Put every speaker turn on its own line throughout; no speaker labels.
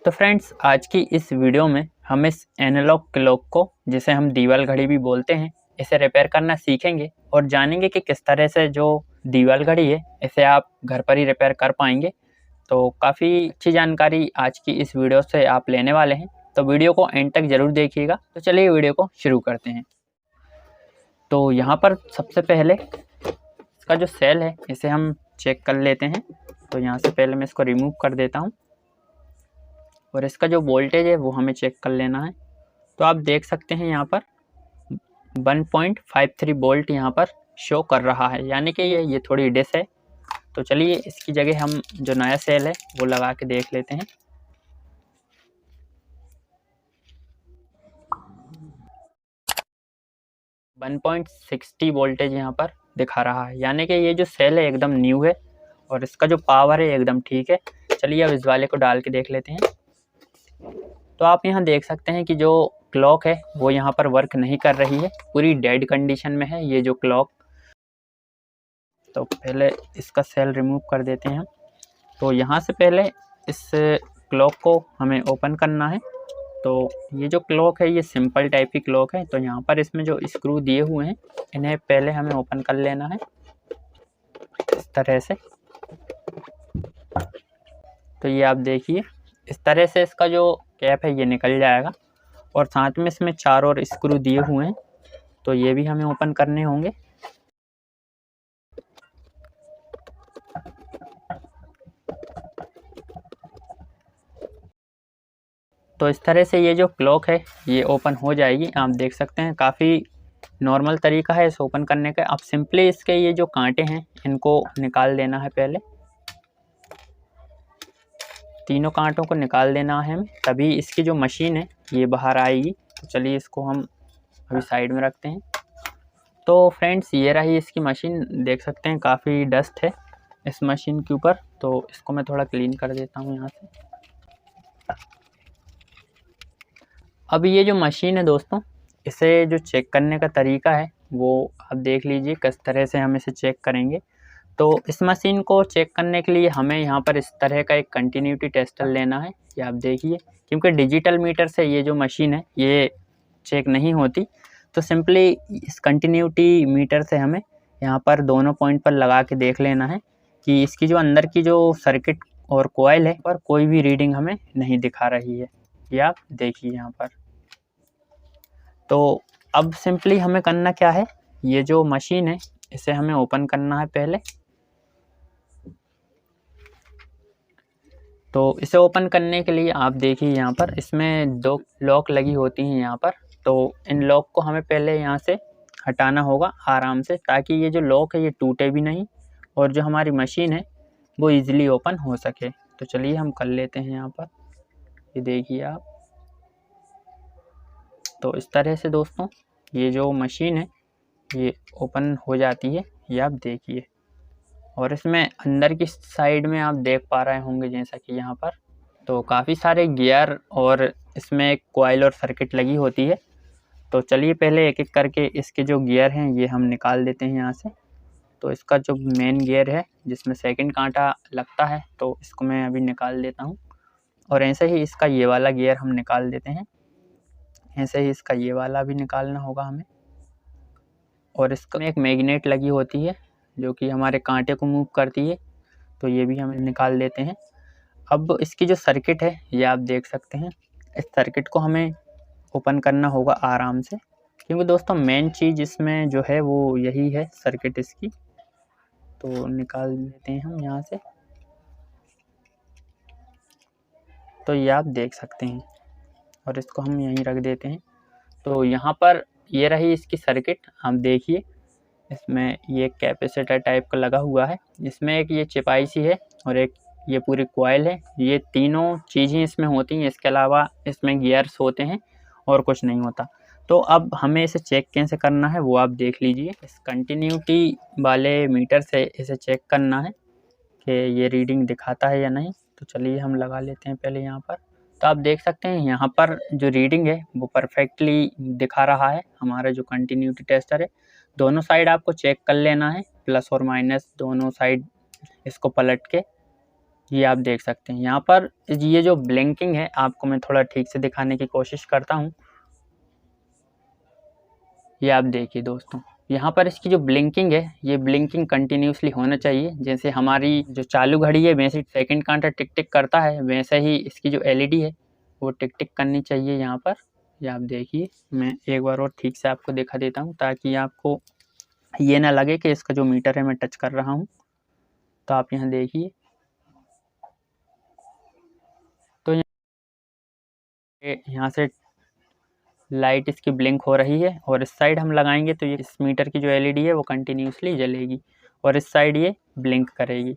तो फ्रेंड्स, आज की इस वीडियो में हम इस एनालॉग क्लॉक को, जिसे हम दीवाल घड़ी भी बोलते हैं, इसे रिपेयर करना सीखेंगे और जानेंगे कि किस तरह से जो दीवाल घड़ी है इसे आप घर पर ही रिपेयर कर पाएंगे। तो काफ़ी अच्छी जानकारी आज की इस वीडियो से आप लेने वाले हैं, तो वीडियो को एंड तक ज़रूर देखिएगा। तो चलिए वीडियो को शुरू करते हैं। तो यहाँ पर सबसे पहले इसका जो सेल है इसे हम चेक कर लेते हैं। तो यहाँ से पहले मैं इसको रिमूव कर देता हूँ और इसका जो वोल्टेज है वो हमें चेक कर लेना है। तो आप देख सकते हैं यहाँ पर 1.53 वोल्ट यहाँ पर शो कर रहा है, यानी कि ये थोड़ी डिस है। तो चलिए इसकी जगह हम जो नया सेल है वो लगा के देख लेते हैं। वन 1.60 वोल्टेज यहाँ पर दिखा रहा है, यानी कि ये जो सेल है एकदम न्यू है और इसका जो पावर है एकदम ठीक है। चलिए अब इस वाले को डाल के देख लेते हैं। तो आप यहाँ देख सकते हैं कि जो क्लॉक है वो यहाँ पर वर्क नहीं कर रही है, पूरी डेड कंडीशन में है ये जो क्लॉक। तो पहले इसका सेल रिमूव कर देते हैं हम। तो यहाँ से पहले इस क्लॉक को हमें ओपन करना है। तो ये जो क्लॉक है ये सिंपल टाइप की क्लॉक है। तो यहाँ पर इसमें जो स्क्रू दिए हुए हैं इन्हें पहले हमें ओपन कर लेना है इस तरह से। तो ये आप देखिए इस तरह से इसका जो कैप है ये निकल जाएगा और साथ में इसमें 4 और स्क्रू दिए हुए हैं, तो ये भी हमें ओपन करने होंगे। तो इस तरह से ये जो क्लॉक है ये ओपन हो जाएगी। आप देख सकते हैं काफ़ी नॉर्मल तरीका है इसे ओपन करने का। अब सिंपली इसके ये जो कांटे हैं इनको निकाल देना है, पहले तीनों कांटों को निकाल देना है हमें, तभी इसकी जो मशीन है ये बाहर आएगी। तो चलिए इसको हम अभी साइड में रखते हैं। तो फ्रेंड्स, ये रही इसकी मशीन। देख सकते हैं काफ़ी डस्ट है इस मशीन के ऊपर, तो इसको मैं थोड़ा क्लीन कर देता हूँ यहाँ से। अब ये जो मशीन है दोस्तों, इसे जो चेक करने का तरीका है वो आप देख लीजिए किस तरह से हम इसे चेक करेंगे। तो इस मशीन को चेक करने के लिए हमें यहाँ पर इस तरह का एक कंटिन्यूटी टेस्टर लेना है। ये आप देखिए, क्योंकि डिजिटल मीटर से ये जो मशीन है ये चेक नहीं होती, तो सिंपली इस कंटिन्यूटी मीटर से हमें यहाँ पर दोनों पॉइंट पर लगा के देख लेना है कि इसकी जो अंदर की जो सर्किट और कॉइल है पर कोई भी रीडिंग हमें नहीं दिखा रही है। ये आप देखिए यहाँ पर। तो अब सिंपली हमें करना क्या है, ये जो मशीन है इसे हमें ओपन करना है पहले। तो इसे ओपन करने के लिए आप देखिए यहाँ पर इसमें 2 लॉक लगी होती हैं यहाँ पर। तो इन लॉक को हमें पहले यहाँ से हटाना होगा आराम से, ताकि ये जो लॉक है ये टूटे भी नहीं और जो हमारी मशीन है वो इजीली ओपन हो सके। तो चलिए हम कर लेते हैं यहाँ पर। ये देखिए आप। तो इस तरह से दोस्तों ये जो मशीन है ये ओपन हो जाती है, ये आप देखिए। और इसमें अंदर की साइड में आप देख पा रहे होंगे जैसा कि यहाँ पर तो काफ़ी सारे गियर और इसमें एक कॉइल और सर्किट लगी होती है। तो चलिए पहले एक एक करके इसके जो गियर हैं ये हम निकाल देते हैं यहाँ से। तो इसका जो मेन गियर है जिसमें सेकंड कांटा लगता है, तो इसको मैं अभी निकाल देता हूँ। और ऐसे ही इसका ये वाला गियर हम निकाल देते हैं। ऐसे ही इसका ये वाला भी निकालना होगा हमें। और इसका एक मैग्नेट लगी होती है जो कि हमारे कांटे को मूव करती है, तो ये भी हम निकाल देते हैं। अब इसकी जो सर्किट है ये आप देख सकते हैं, इस सर्किट को हमें ओपन करना होगा आराम से, क्योंकि दोस्तों मेन चीज़ इसमें जो है वो यही है, सर्किट इसकी। तो निकाल देते हैं हम यहाँ से। तो ये आप देख सकते हैं और इसको हम यहीं रख देते हैं। तो यहाँ पर ये रही इसकी सर्किट। आप देखिए इसमें ये कैपेसिटर टाइप का लगा हुआ है, इसमें एक ये चिपाई सी है और एक ये पूरी कॉइल है। ये तीनों चीज़ें इसमें होती हैं, इसके अलावा इसमें गियर्स होते हैं और कुछ नहीं होता। तो अब हमें इसे चेक कैसे करना है वो आप देख लीजिए। इस कंटिन्यूटी वाले मीटर से इसे चेक करना है कि ये रीडिंग दिखाता है या नहीं। तो चलिए हम लगा लेते हैं पहले यहाँ पर। तो आप देख सकते हैं यहाँ पर जो रीडिंग है वो परफेक्टली दिखा रहा है हमारा जो कंटिन्यूटी टेस्टर है। दोनों साइड आपको चेक कर लेना है, प्लस और माइनस दोनों साइड इसको पलट के। ये आप देख सकते हैं यहाँ पर ये जो ब्लिंकिंग है, आपको मैं थोड़ा ठीक से दिखाने की कोशिश करता हूँ। ये आप देखिए दोस्तों, यहाँ पर इसकी जो ब्लिंकिंग है, ये ब्लिंकिंग कंटिन्यूसली होना चाहिए। जैसे हमारी जो चालू घड़ी है वैसे सेकंड काउंटर टिक टिक करता है, वैसे ही इसकी जो एलईडी है वो टिक टिक करनी चाहिए यहाँ पर। ये आप देखिए, मैं एक बार और ठीक से आपको दिखा देता हूँ ताकि आपको ये ना लगे कि इसका जो मीटर है मैं टच कर रहा हूँ। तो आप यहाँ देखिए, तो यहाँ से लाइट इसकी ब्लिंक हो रही है, और इस साइड हम लगाएंगे तो ये इस मीटर की जो एलईडी है वो कंटिन्यूसली जलेगी, और इस साइड ये ब्लिंक करेगी।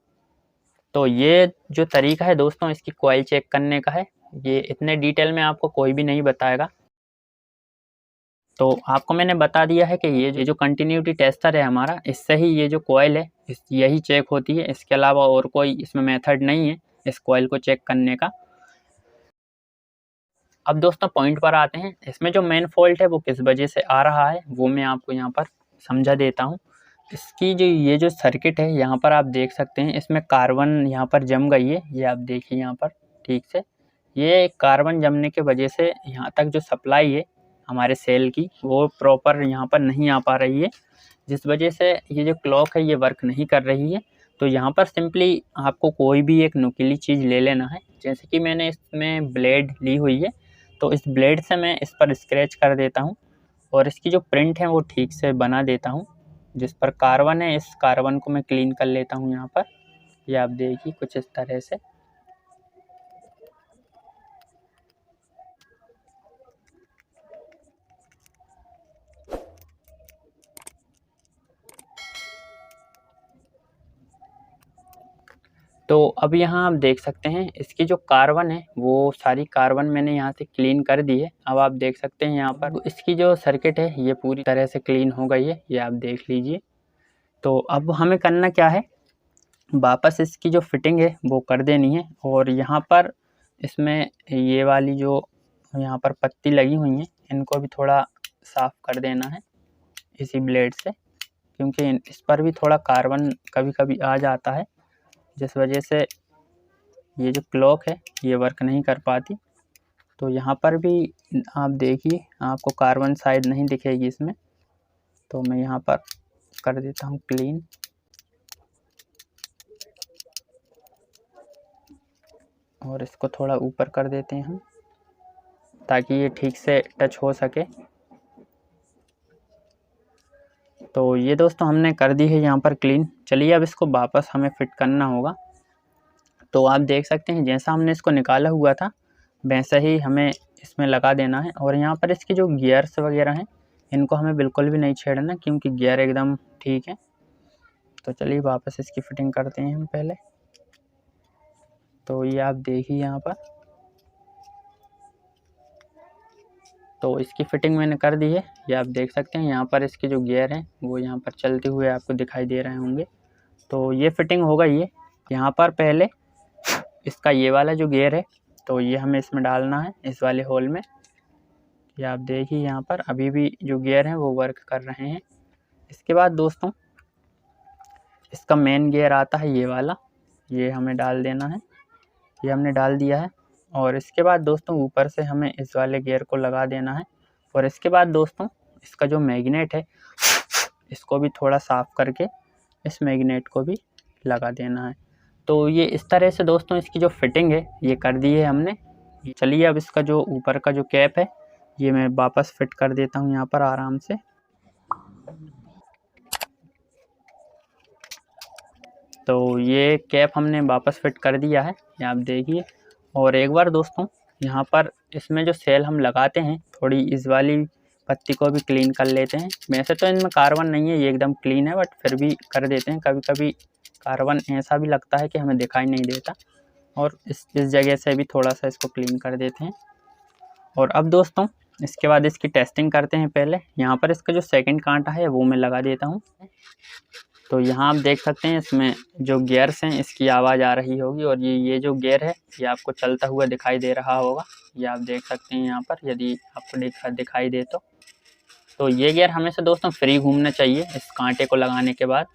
तो ये जो तरीका है दोस्तों इसकी कॉइल चेक करने का है, ये इतने डिटेल में आपको कोई भी नहीं बताएगा। तो आपको मैंने बता दिया है कि ये जो कंटिन्यूटी टेस्टर है हमारा, इससे ही ये जो कॉइल है यही चेक होती है। इसके अलावा और कोई इसमें मेथड नहीं है इस कॉइल को चेक करने का। अब दोस्तों पॉइंट पर आते हैं, इसमें जो मेन फॉल्ट है वो किस वजह से आ रहा है वो मैं आपको यहाँ पर समझा देता हूँ। इसकी जो ये जो सर्किट है यहाँ पर आप देख सकते हैं, इसमें कार्बन यहाँ पर जम गई है। ये आप देखिए यहाँ पर ठीक से, ये कार्बन जमने के वजह से यहाँ तक जो सप्लाई है हमारे सेल की वो प्रॉपर यहाँ पर नहीं आ पा रही है, जिस वजह से ये जो क्लॉक है ये वर्क नहीं कर रही है। तो यहाँ पर सिंपली आपको कोई भी एक नुकीली चीज़ ले लेना है। जैसे कि मैंने इसमें ब्लेड ली हुई है, तो इस ब्लेड से मैं इस पर स्क्रैच कर देता हूँ, और इसकी जो प्रिंट है वो ठीक से बना देता हूँ। जिस पर कार्बन है, इस कार्बन को मैं क्लीन कर लेता हूँ यहाँ पर। ये आप देखिए कुछ इस तरह से। तो अब यहाँ आप देख सकते हैं इसकी जो कार्बन है वो सारी कार्बन मैंने यहाँ से क्लीन कर दी है। अब आप देख सकते हैं यहाँ पर इसकी जो सर्किट है ये पूरी तरह से क्लीन हो गई है, ये आप देख लीजिए। तो अब हमें करना क्या है, वापस इसकी जो फिटिंग है वो कर देनी है, और यहाँ पर इसमें ये वाली जो यहाँ पर पत्ती लगी हुई हैं इनको भी थोड़ा साफ़ कर देना है इसी ब्लेड से, क्योंकि इस पर भी थोड़ा कार्बन कभी कभी आ जाता है, जिस वजह से ये जो क्लॉक है ये वर्क नहीं कर पाती। तो यहाँ पर भी आप देखिए, आपको कार्बन साइड नहीं दिखेगी इसमें, तो मैं यहाँ पर कर देता हूँ क्लीन। और इसको थोड़ा ऊपर कर देते हैं हम ताकि ये ठीक से टच हो सके। तो ये दोस्तों हमने कर दी है यहाँ पर क्लीन। चलिए अब इसको वापस हमें फिट करना होगा। तो आप देख सकते हैं जैसा हमने इसको निकाला हुआ था वैसा ही हमें इसमें लगा देना है। और यहाँ पर इसके जो गियर्स वगैरह हैं इनको हमें बिल्कुल भी नहीं छेड़ना, क्योंकि गियर एकदम ठीक है। तो चलिए वापस इसकी फिटिंग करते हैं हम पहले। तो ये आप देखिए यहाँ पर, तो इसकी फिटिंग मैंने कर दी है। ये आप देख सकते हैं यहाँ पर इसके जो गियर हैं वो यहाँ पर चलते हुए आपको दिखाई दे रहे होंगे। तो ये फिटिंग हो गई है। यहाँ पर पहले इसका ये वाला जो गियर है तो ये हमें इसमें डालना है इस वाले होल में। ये आप देखिए यहाँ पर अभी भी जो गियर हैं वो वर्क कर रहे हैं। इसके बाद दोस्तों इसका मेन गियर आता है ये वाला, ये हमें डाल देना है। ये हमने डाल दिया है। और इसके बाद दोस्तों ऊपर से हमें इस वाले गियर को लगा देना है। और इसके बाद दोस्तों इसका जो मैग्नेट है इसको भी थोड़ा साफ़ करके इस मैग्नेट को भी लगा देना है। तो ये इस तरह से दोस्तों इसकी जो फिटिंग है ये कर दी है हमने। चलिए अब इसका जो ऊपर का जो कैप है ये मैं वापस फिट कर देता हूँ यहाँ पर आराम से। तो ये कैप हमने वापस फिट कर दिया है, ये आप देखिए। और एक बार दोस्तों यहाँ पर इसमें जो सेल हम लगाते हैं थोड़ी इस वाली पत्ती को भी क्लीन कर लेते हैं। वैसे तो इनमें कार्बन नहीं है, ये एकदम क्लीन है, बट फिर भी कर देते हैं। कभी कभी कार्बन ऐसा भी लगता है कि हमें दिखाई नहीं देता, और इस जगह से भी थोड़ा सा इसको क्लीन कर देते हैं। और अब दोस्तों इसके बाद इसकी टेस्टिंग करते हैं। पहले यहाँ पर इसका जो सेकंड कांटा है वो मैं लगा देता हूँ। तो यहाँ आप देख सकते हैं इसमें जो गियर्स हैं इसकी आवाज़ आ रही होगी, और ये जो गियर है ये आपको चलता हुआ दिखाई दे रहा होगा। ये आप देख सकते हैं यहाँ पर, यदि आपको दिखाई दे तो ये गियर हमेशा दोस्तों फ्री घूमना चाहिए इस कांटे को लगाने के बाद।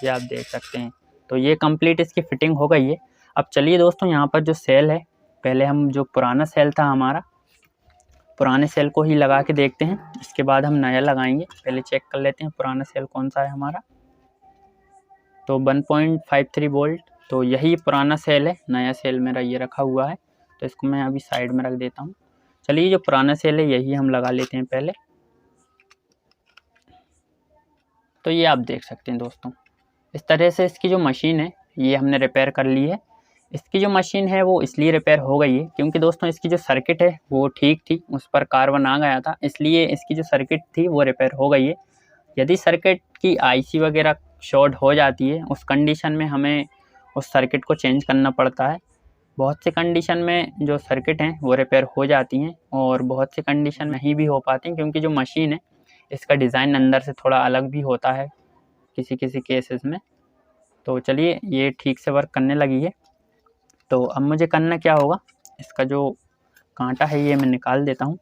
ये आप देख सकते हैं। तो ये कंप्लीट इसकी फिटिंग हो गई है। अब चलिए दोस्तों, यहाँ पर जो सेल है, पहले हम जो पुराना सेल था हमारा, पुराने सेल को ही लगा के देखते हैं, इसके बाद हम नया लगाएंगे। पहले चेक कर लेते हैं पुराना सेल कौन सा है हमारा। तो 1.53 वोल्ट, तो यही पुराना सेल है, नया सेल मेरा ये रखा हुआ है। तो इसको मैं अभी साइड में रख देता हूँ। चलिए, जो पुराना सेल है यही हम लगा लेते हैं पहले। तो ये आप देख सकते हैं दोस्तों, इस तरह से इसकी जो मशीन है ये हमने रिपेयर कर ली है। इसकी जो मशीन है वो इसलिए रिपेयर हो गई है क्योंकि दोस्तों इसकी जो सर्किट है वो ठीक थी, उस पर कार्बन आ गया था, इसलिए इसकी जो सर्किट थी वो रिपेयर हो गई है। यदि सर्किट की आईसी वगैरह शॉर्ट हो जाती है, उस कंडीशन में हमें उस सर्किट को चेंज करना पड़ता है। बहुत सी कंडीशन में जो सर्किट हैं वो रिपेयर हो जाती हैं और बहुत सी कंडीशन नहीं भी हो पाती क्योंकि जो मशीन है इसका डिज़ाइन अंदर से थोड़ा अलग भी होता है किसी किसी केसेस में। तो चलिए, ये ठीक से वर्क करने लगी है। तो अब मुझे करना क्या होगा, इसका जो कांटा है ये मैं निकाल देता हूँ।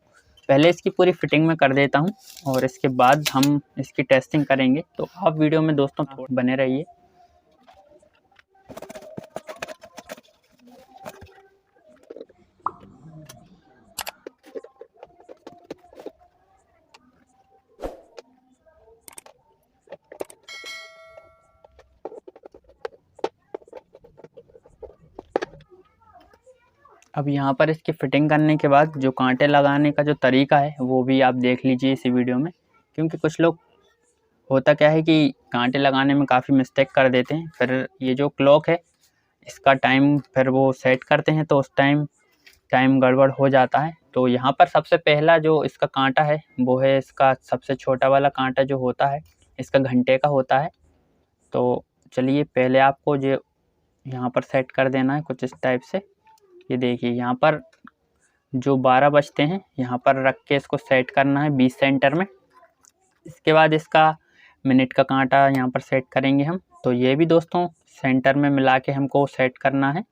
पहले इसकी पूरी फिटिंग में कर देता हूँ और इसके बाद हम इसकी टेस्टिंग करेंगे। तो आप वीडियो में दोस्तों थोड़ा बने रहिए। अब यहाँ पर इसकी फ़िटिंग करने के बाद जो कांटे लगाने का जो तरीका है वो भी आप देख लीजिए इसी वीडियो में, क्योंकि कुछ लोग होता क्या है कि कांटे लगाने में काफ़ी मिस्टेक कर देते हैं। फिर ये जो क्लॉक है इसका टाइम फिर वो सेट करते हैं तो उस टाइम गड़बड़ हो जाता है। तो यहाँ पर सबसे पहला जो इसका कांटा है वो है इसका सबसे छोटा वाला कांटा जो होता है, इसका घंटे का होता है। तो चलिए, पहले आपको जो यहाँ पर सेट कर देना है कुछ इस टाइप से। ये देखिए, यहाँ पर जो 12 बजते हैं यहाँ पर रख के इसको सेट करना है 20 सेंटर में। इसके बाद इसका मिनट का कांटा यहाँ पर सेट करेंगे हम। तो ये भी दोस्तों सेंटर में मिला के हमको सेट करना है,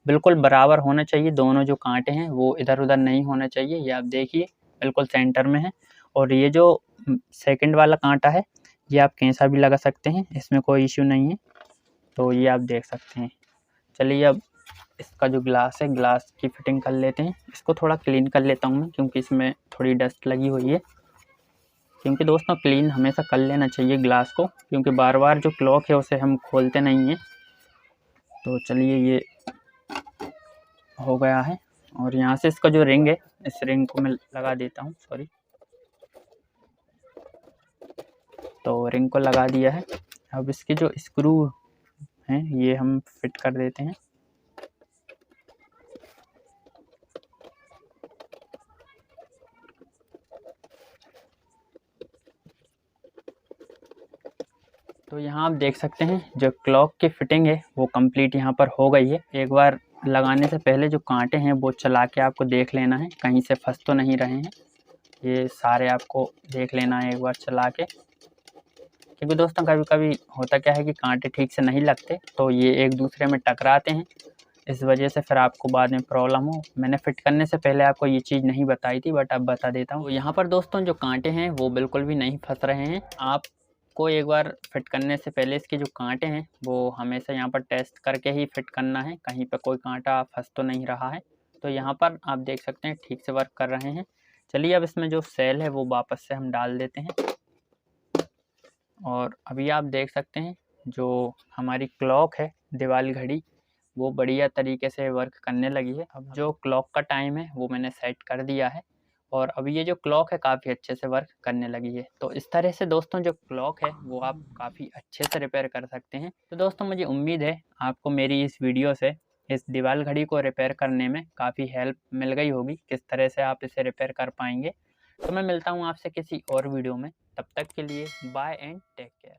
बिल्कुल बराबर होना चाहिए। दोनों जो कांटे हैं वो इधर उधर नहीं होना चाहिए। ये आप देखिए बिल्कुल सेंटर में है। और ये जो सेकंड वाला कांटा है ये आप कैसा भी लगा सकते हैं, इसमें कोई इश्यू नहीं है। तो ये आप देख सकते हैं। चलिए, अब इसका जो ग्लास है, ग्लास की फिटिंग कर लेते हैं। इसको थोड़ा क्लीन कर लेता हूँ मैं क्योंकि इसमें थोड़ी डस्ट लगी हुई है। क्योंकि दोस्तों क्लीन हमेशा कर लेना चाहिए ग्लास को, क्योंकि बार बार जो क्लॉक है उसे हम खोलते नहीं हैं। तो चलिए, ये हो गया है। और यहाँ से इसका जो रिंग है, इस रिंग को मैं लगा देता हूँ, सॉरी। तो रिंग को लगा दिया है। अब इसके जो स्क्रू हैं ये हम फिट कर देते हैं। तो यहाँ आप देख सकते हैं जो क्लॉक की फिटिंग है वो कंप्लीट यहाँ पर हो गई है। एक बार लगाने से पहले जो कांटे हैं वो चला के आपको देख लेना है कहीं से फंस तो नहीं रहे हैं। ये सारे आपको देख लेना है एक बार चला के, क्योंकि दोस्तों कभी कभी होता क्या है कि कांटे ठीक से नहीं लगते तो ये एक दूसरे में टकराते हैं, इस वजह से फिर आपको बाद में प्रॉब्लम हो। मैंने फ़िट करने से पहले आपको ये चीज़ नहीं बताई थी, बट अब बता देता हूँ। तो यहाँ पर दोस्तों जो कांटे हैं वो बिल्कुल भी नहीं फंस रहे हैं। आपको एक बार फ़िट करने से पहले इसके जो कांटे हैं वो हमेशा यहाँ पर टेस्ट करके ही फ़िट करना है, कहीं पर कोई कांटा फंस तो नहीं रहा है। तो यहाँ पर आप देख सकते हैं ठीक से वर्क कर रहे हैं। चलिए, अब इसमें जो सेल है वो वापस से हम डाल देते हैं। और अभी आप देख सकते हैं जो हमारी क्लॉक है, दीवाल घड़ी, वो बढ़िया तरीके से वर्क करने लगी है। अब जो क्लॉक का टाइम है वो मैंने सेट कर दिया है और अभी ये जो क्लॉक है काफ़ी अच्छे से वर्क करने लगी है। तो इस तरह से दोस्तों जो क्लॉक है वो आप काफ़ी अच्छे से रिपेयर कर सकते हैं। तो दोस्तों मुझे उम्मीद है आपको मेरी इस वीडियो से इस दीवाल घड़ी को रिपेयर करने में काफ़ी हेल्प मिल गई होगी, किस तरह से आप इसे रिपेयर कर पाएंगे। तो मैं मिलता हूँ आपसे किसी और वीडियो में, तब तक के लिए बाय एंड टेक केयर।